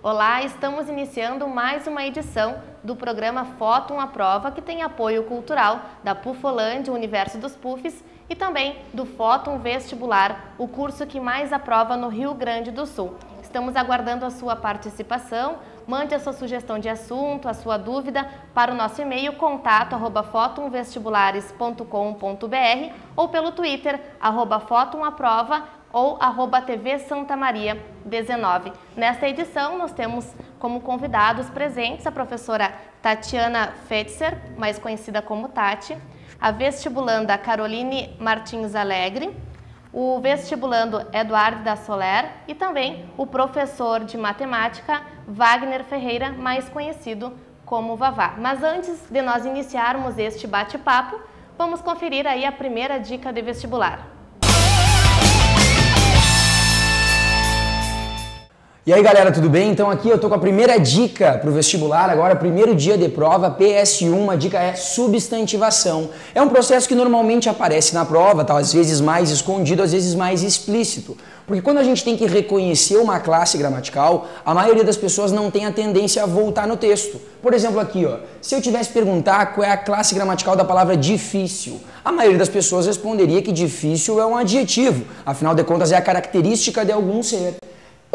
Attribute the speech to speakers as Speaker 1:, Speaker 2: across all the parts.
Speaker 1: Olá, estamos iniciando mais uma edição do programa Fóton à Prova, que tem apoio cultural da Pufolândia, Universo dos Puffs, e também do Fóton Vestibular, o curso que mais aprova no Rio Grande do Sul. Estamos aguardando a sua participação. Mande a sua sugestão de assunto, a sua dúvida para o nosso e-mail contato@fotonvestibulares.com.br ou pelo Twitter @fotonaprova ou @TV Santa Maria 19. Nesta edição nós temos como convidados presentes a professora Tatiana Fetzer, mais conhecida como Tati, a vestibulanda Caroline Martins Alegre, o vestibulando Eduardo da Soler e também o professor de matemática Wagner Ferreira, mais conhecido como Vavá. Mas antes de nós iniciarmos este bate-papo, vamos conferir aí a primeira dica de vestibular.
Speaker 2: E aí galera, tudo bem? Então aqui eu tô com a primeira dica para o vestibular, agora primeiro dia de prova, PS1, a dica é substantivação. É um processo que normalmente aparece na prova, tá? Às vezes mais escondido, às vezes mais explícito. Porque quando a gente tem que reconhecer uma classe gramatical, a maioria das pessoas não tem a tendência a voltar no texto. Por exemplo aqui, ó, se eu tivesse que perguntar qual é a classe gramatical da palavra difícil, a maioria das pessoas responderia que difícil é um adjetivo, afinal de contas é a característica de algum ser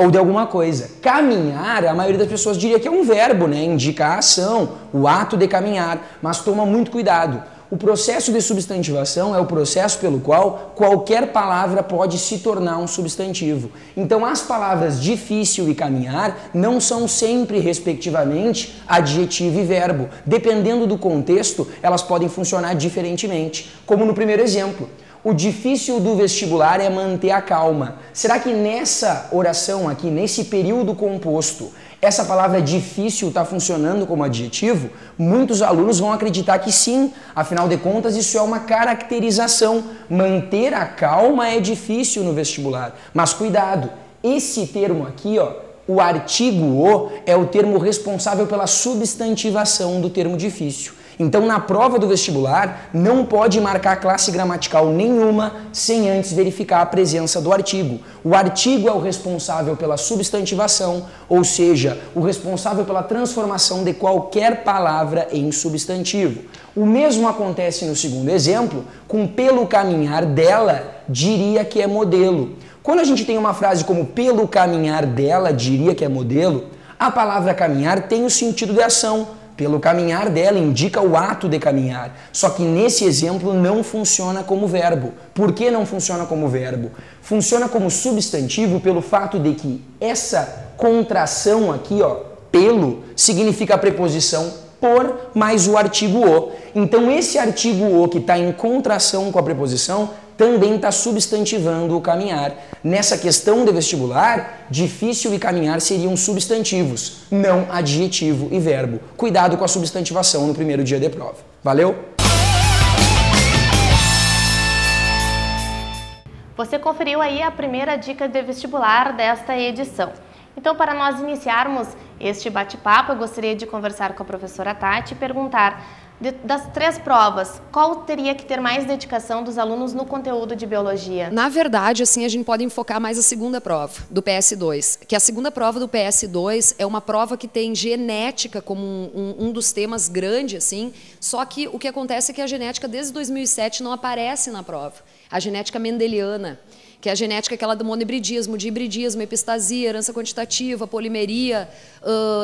Speaker 2: ou de alguma coisa. Caminhar, a maioria das pessoas diria que é um verbo, né? Indica a ação, o ato de caminhar, mas toma muito cuidado. O processo de substantivação é o processo pelo qual qualquer palavra pode se tornar um substantivo. Então as palavras difícil e caminhar não são sempre, respectivamente, adjetivo e verbo. Dependendo do contexto, elas podem funcionar diferentemente, como no primeiro exemplo. O difícil do vestibular é manter a calma. Será que nessa oração aqui, nesse período composto, essa palavra difícil está funcionando como adjetivo? Muitos alunos vão acreditar que sim, afinal de contas isso é uma caracterização. Manter a calma é difícil no vestibular. Mas cuidado, esse termo aqui, ó, o artigo "o", é o termo responsável pela substantivação do termo difícil. Então, na prova do vestibular, não pode marcar classe gramatical nenhuma sem antes verificar a presença do artigo. O artigo é o responsável pela substantivação, ou seja, o responsável pela transformação de qualquer palavra em substantivo. O mesmo acontece no segundo exemplo, com pelo caminhar dela, diria que é modelo. Quando a gente tem uma frase como pelo caminhar dela, diria que é modelo, a palavra caminhar tem o sentido de ação. Pelo caminhar dela indica o ato de caminhar. Só que nesse exemplo não funciona como verbo. Por que não funciona como verbo? Funciona como substantivo pelo fato de que essa contração aqui, ó, pelo, significa a preposição por mais o artigo "o". Então esse artigo "o", que está em contração com a preposição, também está substantivando o caminhar. Nessa questão de vestibular, difícil e caminhar seriam substantivos, não adjetivo e verbo. Cuidado com a substantivação no primeiro dia de prova. Valeu?
Speaker 1: Você conferiu aí a primeira dica de vestibular desta edição. Então, para nós iniciarmos este bate-papo, eu gostaria de conversar com a professora Tati e perguntar, das 3 provas, qual teria que ter mais dedicação dos alunos no conteúdo de biologia?
Speaker 3: Na verdade, assim, a gente pode enfocar mais a segunda prova, do PS2. Que a segunda prova do PS2 é uma prova que tem genética como um dos temas grandes, assim, só que o que acontece é que a genética, desde 2007, não aparece na prova. A genética mendeliana, que é a genética aquela do monohibridismo, de hibridismo, epistasia, herança quantitativa, polimeria,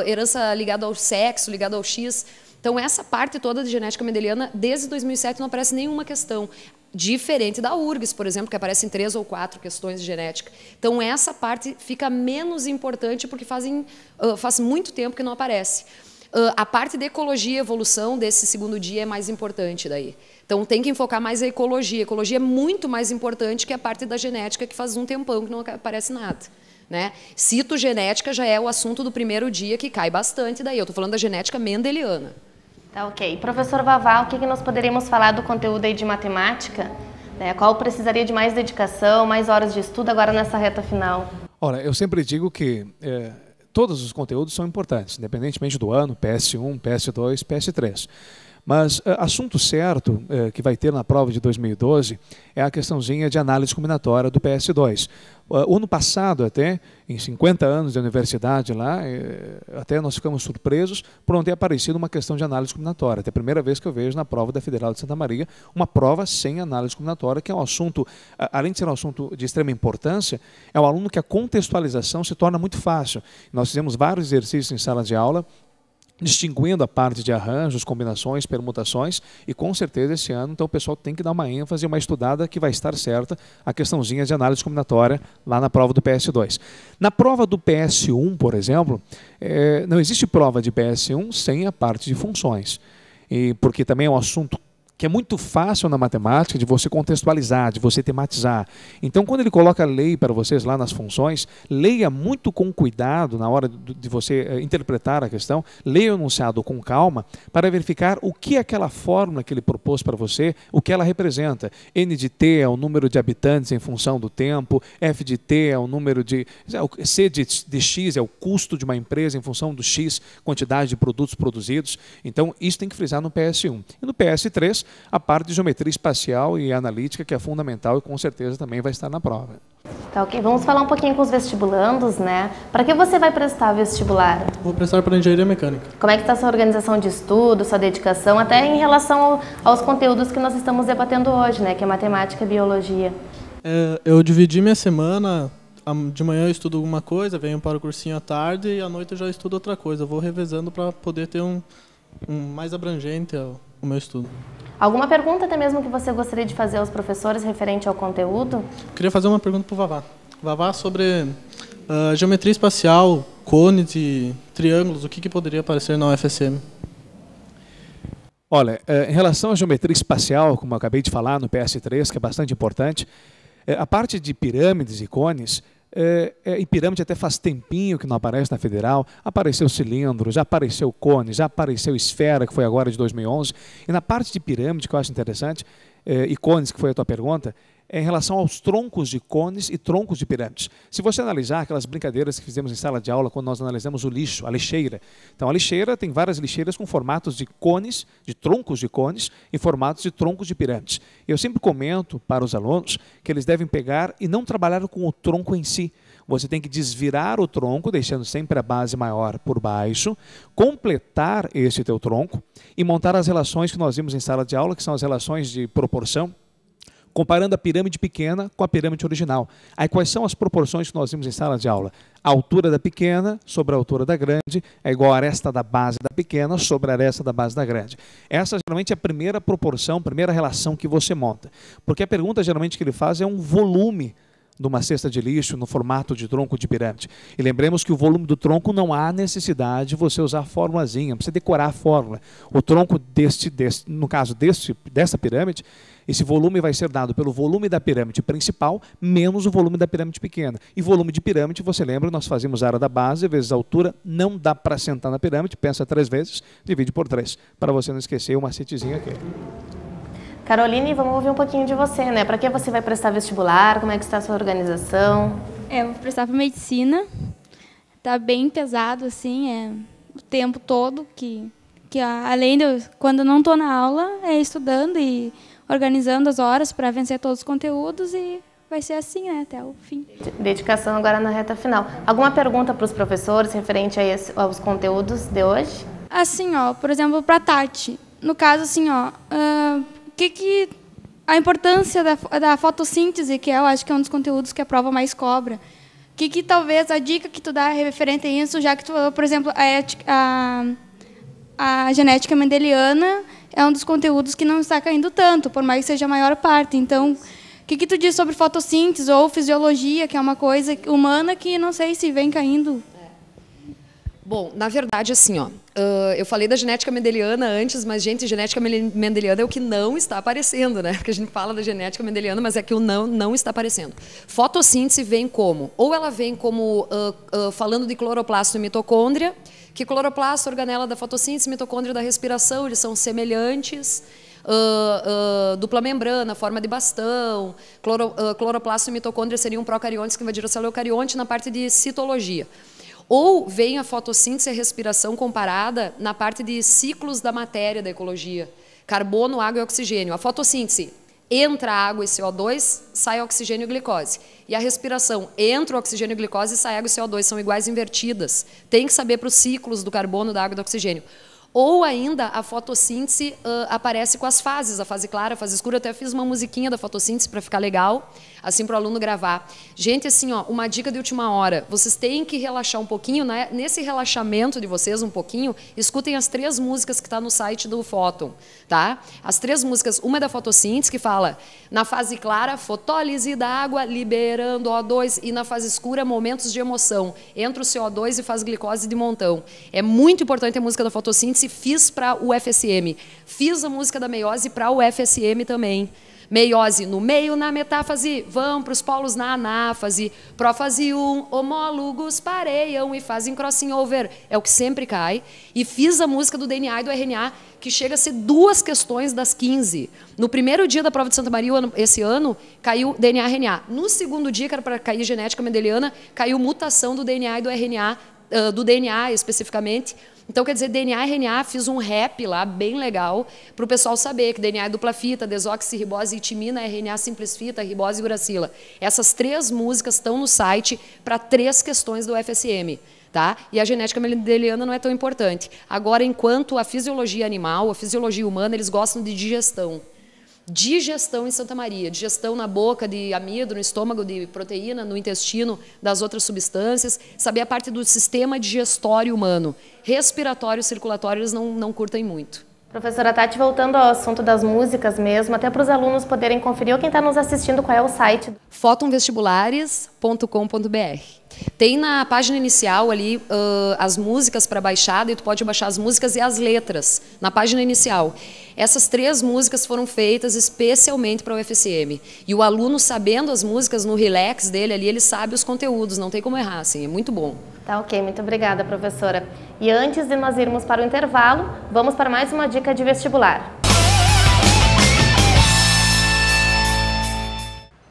Speaker 3: herança ligada ao sexo, ligada ao X. Então, essa parte toda de genética mendeliana, desde 2007, não aparece nenhuma questão. Diferente da URGS, por exemplo, que aparecem 3 ou 4 questões de genética. Então, essa parte fica menos importante porque faz muito tempo que não aparece. A parte de ecologia e evolução desse segundo dia é mais importante daí. Então, tem que enfocar mais a ecologia. A ecologia é muito mais importante que a parte da genética, que faz um tempão que não aparece nada. Né? Citogenética já é o assunto do primeiro dia, que cai bastante daí. Eu estou falando da genética mendeliana.
Speaker 1: Tá, ok. Professor Vavá, o que nós poderíamos falar do conteúdo aí de matemática? Qual precisaria de mais dedicação, mais horas de estudo agora nessa reta final?
Speaker 4: Olha, eu sempre digo que todos os conteúdos são importantes, independentemente do ano, PS1, PS2, PS3. Mas assunto certo que vai ter na prova de 2012 é a questãozinha de análise combinatória do PS2. O ano passado, até, em 50 anos de universidade lá, até nós ficamos surpresos por não ter aparecido uma questão de análise combinatória. É a primeira vez que eu vejo na prova da Federal de Santa Maria uma prova sem análise combinatória, que é um assunto, além de ser um assunto de extrema importância, é um aluno que a contextualização se torna muito fácil. Nós fizemos vários exercícios em sala de aula, distinguindo a parte de arranjos, combinações, permutações, e com certeza esse ano então o pessoal tem que dar uma ênfase, uma estudada que vai estar certa a questãozinha de análise combinatória lá na prova do PS2. Na prova do PS1, por exemplo, não existe prova de PS1 sem a parte de funções, porque também é um assunto que é muito fácil na matemática de você contextualizar, de você tematizar. Então, quando ele coloca a lei para vocês lá nas funções, leia muito com cuidado na hora de você interpretar a questão, leia o enunciado com calma para verificar o que aquela fórmula que ele propôs para você, o que ela representa. N de T é o número de habitantes em função do tempo, F de T é o número de... C de X é o custo de uma empresa em função do X, quantidade de produtos produzidos. Então, isso tem que frisar no PS1. E no PS3, a parte de geometria espacial e analítica, que é fundamental e com certeza também vai estar na prova.
Speaker 1: Tá, ok. Vamos falar um pouquinho com os vestibulandos, né? Para que você vai prestar vestibular?
Speaker 5: Vou prestar para engenharia mecânica.
Speaker 1: Como é que está a sua organização de estudo, sua dedicação, até em relação aos conteúdos que nós estamos debatendo hoje, né? Que é matemática e biologia.
Speaker 5: Eu dividi minha semana. De manhã eu estudo alguma coisa, venho para o cursinho à tarde e à noite eu já estudo outra coisa. Eu vou revezando para poder ter um mais abrangente o meu estudo.
Speaker 1: Alguma pergunta até mesmo que você gostaria de fazer aos professores referente ao conteúdo?
Speaker 5: Queria fazer uma pergunta para o Vavá. Vavá, sobre geometria espacial, cones e triângulos, o que poderia aparecer na UFSM?
Speaker 4: Olha, em relação à geometria espacial, como eu acabei de falar no PS3, que é bastante importante, a parte de pirâmides e cones, e pirâmide até faz tempinho que não aparece na Federal, apareceu cilindro, já apareceu cone, já apareceu esfera, que foi agora de 2011, e na parte de pirâmide, que eu acho interessante, e cones, que foi a tua pergunta, é em relação aos troncos de cones e troncos de pirâmides. Se você analisar aquelas brincadeiras que fizemos em sala de aula, quando nós analisamos o lixo, a lixeira. Então, a lixeira tem várias lixeiras com formatos de cones, de troncos de cones, e formatos de troncos de pirâmides. Eu sempre comento para os alunos que eles devem pegar e não trabalhar com o tronco em si. Você tem que desvirar o tronco, deixando sempre a base maior por baixo, completar esse teu tronco e montar as relações que nós vimos em sala de aula, que são as relações de proporção, comparando a pirâmide pequena com a pirâmide original. Aí quais são as proporções que nós vimos em sala de aula? A altura da pequena sobre a altura da grande é igual a aresta da base da pequena sobre a aresta da base da grande. Essa geralmente é a primeira proporção, a primeira relação que você monta. Porque a pergunta geralmente que ele faz é um volume de uma cesta de lixo no formato de tronco de pirâmide. E lembremos que o volume do tronco não há necessidade de você usar a formulazinha, não precisa decorar a fórmula. O tronco no caso dessa pirâmide, esse volume vai ser dado pelo volume da pirâmide principal menos o volume da pirâmide pequena. E volume de pirâmide, você lembra, nós fazíamos a área da base vezes a altura, não dá para sentar na pirâmide, pensa 3 vezes, divide por 3, para você não esquecer o macetezinho aqui.
Speaker 1: Caroline, vamos ouvir um pouquinho de você, né? Para que você vai prestar vestibular? Como é que está a sua organização?
Speaker 6: Eu vou prestar para medicina. Tá bem pesado, assim, o tempo todo, que além de quando eu não estou na aula, é estudando e organizando as horas para vencer todos os conteúdos e vai ser assim, né, até o fim.
Speaker 1: Dedicação agora na reta final. Alguma pergunta para os professores referente aos conteúdos de hoje?
Speaker 6: Assim, por exemplo, para a Tati. No caso, assim, a importância da fotossíntese, que eu acho que é um dos conteúdos que a prova mais cobra. Que talvez a dica que tu dá referente a isso, já que tu falou, por exemplo, a genética mendeliana é um dos conteúdos que não está caindo tanto, por mais que seja a maior parte. Então, o que tu diz sobre fotossíntese ou fisiologia, que é uma coisa humana que não sei se vem caindo?
Speaker 3: Bom, na verdade, assim, eu falei da genética mendeliana antes, mas, gente, genética mendeliana é o que não está aparecendo, né? Porque a gente fala da genética mendeliana, mas é que o não está aparecendo. Fotossíntese vem como? Ou ela vem como, falando de cloroplasto e mitocôndria, que cloroplasto, organela da fotossíntese, mitocôndria da respiração, eles são semelhantes, dupla membrana, forma de bastão, cloroplasto e mitocôndria seriam procariontes que invadiram a célula eucarionte na parte de citologia. Ou vem a fotossíntese e a respiração comparada na parte de ciclos da matéria da ecologia. Carbono, água e oxigênio. A fotossíntese, entra água e CO2, sai oxigênio e glicose. E a respiração, entra o oxigênio e glicose, sai água e CO2, são iguais invertidas. Tem que saber para os ciclos do carbono, da água e do oxigênio. Ou ainda a fotossíntese aparece com as fases, a fase clara, a fase escura. Eu até fiz uma musiquinha da fotossíntese para ficar legal, assim para o aluno gravar. Gente, assim, ó, uma dica de última hora, vocês têm que relaxar um pouquinho, né? Nesse relaxamento de vocês um pouquinho, escutem as 3 músicas que está no site do Fóton, tá? As 3 músicas, uma é da fotossíntese, que fala, na fase clara, fotólise da água, liberando O2, e na fase escura, momentos de emoção, entra o CO2 e faz glicose de montão. É muito importante a música da fotossíntese, fiz para o FSM. Fiz a música da meiose para o FSM também. Meiose no meio, na metáfase, vão para os polos na anáfase. Prófase 1, homólogos pareiam e fazem crossing over. É o que sempre cai. E fiz a música do DNA e do RNA, que chega a ser 2 questões das 15. No primeiro dia da prova de Santa Maria, esse ano, caiu DNA e RNA. No segundo dia, que era para cair genética mendeliana, caiu mutação do DNA e do RNA, do DNA especificamente. Então, quer dizer, DNA e RNA, fiz um rap lá, bem legal, para o pessoal saber que DNA é dupla fita, desoxirribose e timina, RNA simples fita, ribose e uracila. Essas 3 músicas estão no site para 3 questões do FSM. Tá? E a genética mendeliana não é tão importante. Agora, enquanto a fisiologia animal, a fisiologia humana, eles gostam de digestão. Digestão em Santa Maria, digestão na boca de amido, no estômago de proteína, no intestino das outras substâncias, saber a parte do sistema digestório humano. Respiratório e circulatório eles não curtem muito.
Speaker 1: Professora Tati, voltando ao assunto das músicas mesmo, até para os alunos poderem conferir, ou quem está nos assistindo, qual é o site?
Speaker 3: fotonvestibulares.com.br. Tem na página inicial ali as músicas para baixar, e tu pode baixar as músicas e as letras na página inicial. Essas 3 músicas foram feitas especialmente para o FSM. E o aluno, sabendo as músicas no relax dele ali, ele sabe os conteúdos, não tem como errar, assim, é muito bom.
Speaker 1: Tá ok, muito obrigada, professora. E antes de nós irmos para o intervalo, vamos para mais uma dica de vestibular.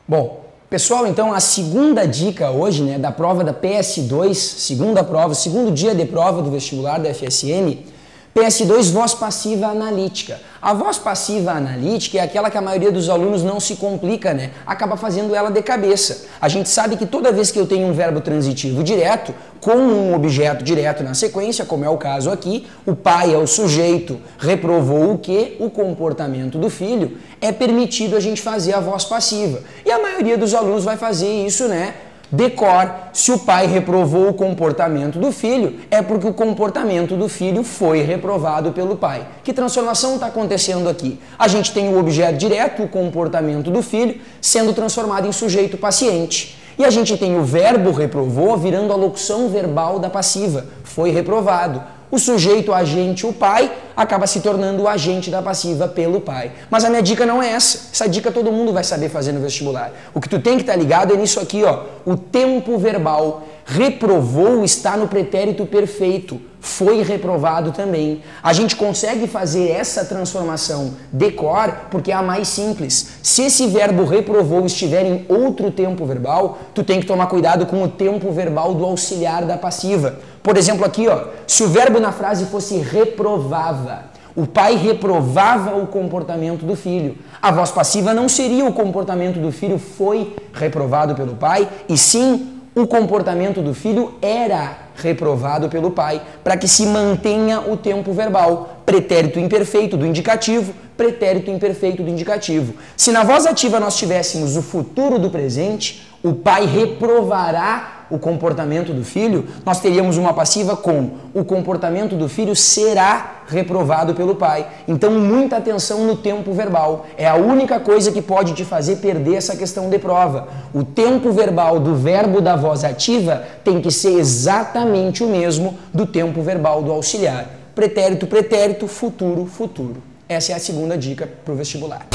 Speaker 2: Bom, pessoal, então a segunda dica hoje, né, da prova da PS2, segunda prova, segundo dia de prova do vestibular da FSM, PS2, voz passiva analítica. A voz passiva analítica é aquela que a maioria dos alunos não se complica, né? Acaba fazendo ela de cabeça. A gente sabe que toda vez que eu tenho um verbo transitivo direto, com um objeto direto na sequência, como é o caso aqui, o pai é o sujeito, reprovou o quê? O comportamento do filho, é permitido a gente fazer a voz passiva. E a maioria dos alunos vai fazer isso, né? Decor, se o pai reprovou o comportamento do filho, é porque o comportamento do filho foi reprovado pelo pai. Que transformação está acontecendo aqui? A gente tem o objeto direto, o comportamento do filho, sendo transformado em sujeito paciente. E a gente tem o verbo reprovou virando a locução verbal da passiva, foi reprovado. O sujeito, o agente, o pai, acaba se tornando o agente da passiva pelo pai. Mas a minha dica não é essa. Essa dica todo mundo vai saber fazer no vestibular. O que tu tem que estar ligado é nisso aqui, ó. O tempo verbal. Reprovou está no pretérito perfeito. Foi reprovado também. A gente consegue fazer essa transformação decor porque é a mais simples. Se esse verbo reprovou estiver em outro tempo verbal, tu tem que tomar cuidado com o tempo verbal do auxiliar da passiva. Por exemplo, aqui, ó, se o verbo na frase fosse reprovava, o pai reprovava o comportamento do filho. A voz passiva não seria o comportamento do filho foi reprovado pelo pai, e sim o comportamento do filho era reprovado pelo pai, para que se mantenha o tempo verbal. Pretérito imperfeito do indicativo, pretérito imperfeito do indicativo. Se na voz ativa nós tivéssemos o futuro do presente, o pai reprovará o comportamento do filho, nós teríamos uma passiva com o comportamento do filho será reprovado pelo pai. Então, muita atenção no tempo verbal. É a única coisa que pode te fazer perder essa questão de prova. O tempo verbal do verbo da voz ativa tem que ser exatamente o mesmo do tempo verbal do auxiliar. Pretérito, pretérito, futuro, futuro. Essa é a segunda dica para o vestibular.